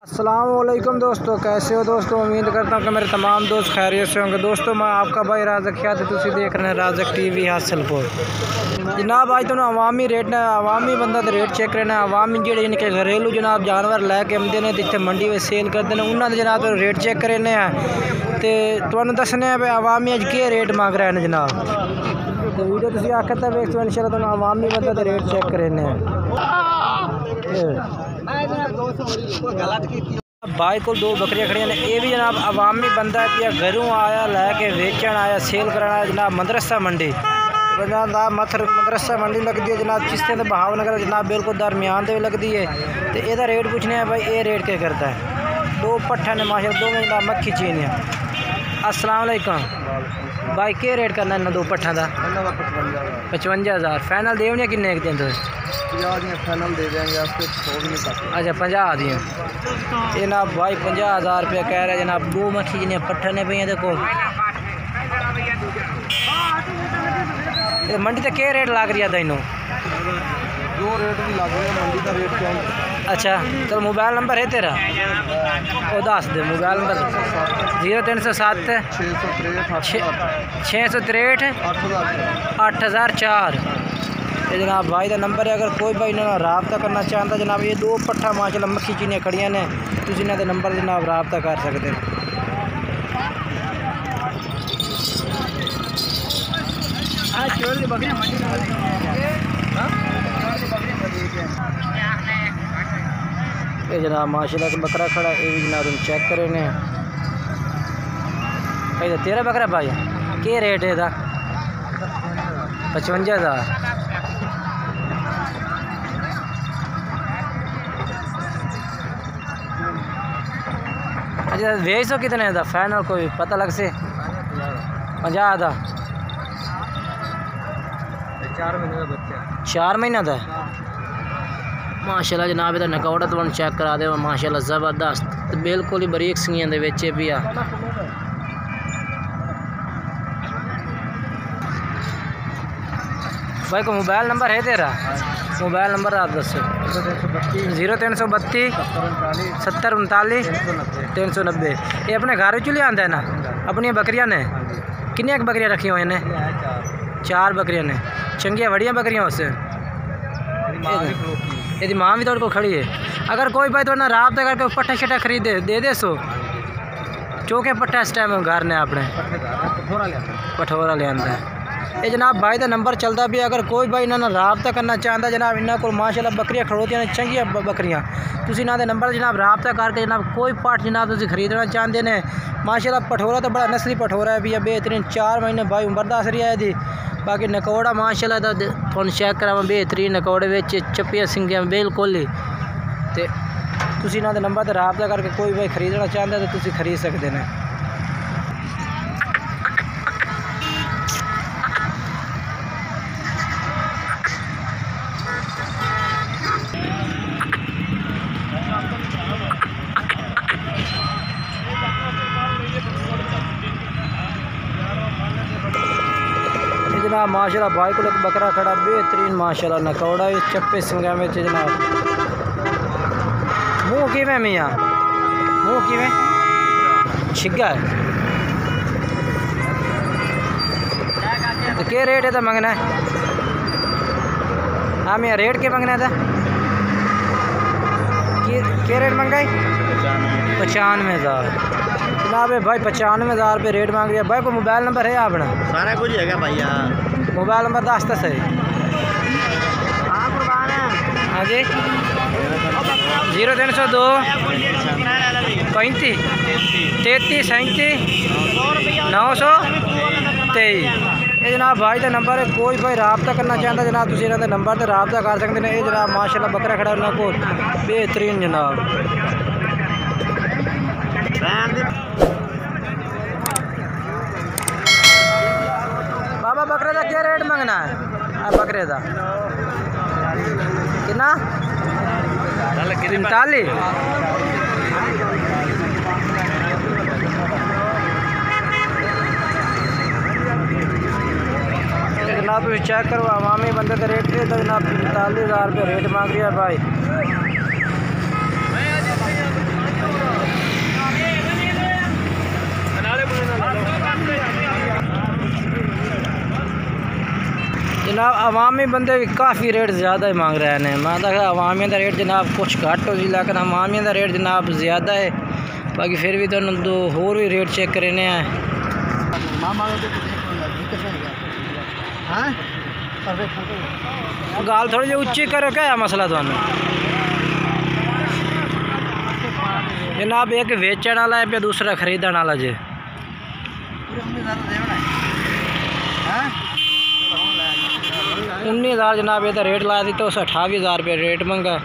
अस्सलामुअलैकुम दोस्तों, कैसे हो दोस्तों। उम्मीद करता हूँ कि मेरे तमाम दोस्त खैरियत से होंगे। दोस्तों मैं आपका भाई राज़क याद तुसी देख रहे हैं राज़क टीवी हासिलपुर। जनाब आज तो अवामी रेट ने अवामी बंदा तो रेट चेक करना। अवामी जेह्ड़े इनके घरेलू जनाब जानवर लैके आते हैं इतने मंडी में सेल करते हैं उन्होंने जनाब तो रेट चेक करने हैं तो तुहानू दसने भाई अवामी अज के रेट मंग रहे हैं जनाब। तो वीडियो तुसी आखिर तक वेख इंशाल्लाह तुहानू अवामी बंदा तो रेट चेक करने हैं। भाई को दो बकरियां खड़ियां ने ये भी जनाब अवामी बंदा है पिया घरों आया लैके वेचन आया सेल कराना जनाब। मदरसा मंडी जनाब मदरसा मंडी लगती है जनाब चिश्ते तो बहावनगर जनाब बिल्कुल दरमियान से लगती है। तो यदा रेट पूछने हैं भाई ये रेट क्या करता है। दो पट्ठा ने माशा दो में जनाब मक्खी चीन है। अस्सलाम वालेकुम भाई क्या रेट करना है दो पट्ठा का। 55,000 फाइनल देवने किन्ने एक दिन फाइनल दे देंगे आपको। अच्छा 50 दी जनाब भाई 50,000 रुपया कह रहे हैं जनाब। दो मक्खी जिन्हें पट्ठा ने पे देखो मंडी तो क्या रेट लग रही है तेनों। जो रेट भी लग रहा है मंडी का रेट क्या है। अच्छा चल मोबाइल नंबर है तेरा वो दस दे। मोबाइल नंबर 0307 663 8004 ये जनाब भाई का नंबर है। अगर कोई भाई इन्होंने रबता करना चाहता जनाब ये दो पट्ठा माशाल्लाह मक्खी चीनियाँ खड़ियाँ ने तुम इन्होंने नंबर जनाब रबता कर सकते हैं। ये जनाब माशाल्लाह का बकरा खड़ा ये भी जनाब तुम चेक करें ने। भाई तेरा बकरा भाई क्या रेट है इहदा। 55,000 अच्छा वेच सो कितने का फाइनल कोई पता लग से 50 का 4 महीने का बच्चा 4 महीना का माशाल्लाह जनाब। इधर नकौड़ा तो चेक करा दे माशाल्लाह ज़बरदस्त तो बिल्कुल ही बरीक सिंगियां दे विच भी आ। भाई को मोबाइल नंबर है तेरा। मोबाइल नंबर आप दसो। 0332 70 39 390। ये अपने घर चुले आंदा है ना अपनी बकरियां ने किन्नियां बकरियां रखी हुई ने 4 बकरियां ने चंगियां बड़ियां बकरियां उससे यदि माँ भी थोड़े को खड़ी है। अगर कोई भाई थोड़ा रबता करके पट्ठा शट्ठा खरीदे दे सो चौके पट्ठा इस टाइम घर ने अपने पठोरा ले आंदा है। ये जनाब भाई का नंबर चलता भी अगर कोई भाई इन्होंने रबता करना चाहता जनाब इन्होंने को माशाल्लाह बकरियां खड़ोतियां ने चंगियां बकरियां तुम इन्होंने नंबर जनाब रबता करके जनाब कोई पट्ठ जनाब तुम खरीदना चाहते हैं माशाल्लाह। पठोरा तो बड़ा नस्ली पठोरा है भी बेहतरीन 4 महीने भाई उम्र दस रही है यदि। बाकी नकौड़ा माशाल्लाह तो थोड़ा चेक करा बेहतरीन नकौड़े में चप्पियां सिंगियां बिल्कुल ही। तो तुम इन्होंने नंबर तो रबता करके कोई भाई खरीदना चाहता तो तुम खरीद सकते हैं। जनाब माशाल्लाह भाई को बकरा खड़ा बेहतरीन माशाल्लाह नकौड़ा चप्पे सिंगा में जनाब। मुँह किवें मियाँ मुँह किवें छिग्गा है तो क्या रेट है तो मंगना है। हाँ मियाँ रेट क्या मंगना था क्या रेट मंगा है 95,000 जनाब है भाई 95,000 रुपये रेट मांग रही है। भाई को मोबाइल नंबर है अपना सारा कुछ है भैया। मोबाइल नंबर 10 सही। हाँ जी 0302 35 33 37 923 ये जनाब भाई का नंबर है। कोई भाई रबता करना चाहता जनाब तुम इन्होंने नंबर से रबता कर सकते हैं। ये जनाब माशाल्लाह बकरा खड़ा उन्होंने को बेहतरीन जनाब। बाबा बकरे का क्या रेट मंगना है बकरे का कितना 45 जनाब चेक करो अवामी बंदे का रेट है तो जनाब 45,000 रुपये रेट मांग रही है भाई। जनाब अवामी बंदे भी काफ़ी रेट ज़्यादा ही मांग रहे हैं। मैं तो अवामियों का रेट जनाब कुछ घट हो जी, लेकिन अवामियों का रेट जनाब ज़्यादा है। बाकी फिर भी तो दो होर भी रेट चेक करने हैं। गाल थोड़ी जी उच्ची करो, क्या है मसला थानू जनाब? एक बेचने वाला है पे दूसरा खरीदने वाला जे। 19,000 जनाब ये रेट लाया थी, तो 28,000 रुपये रेट मंगा।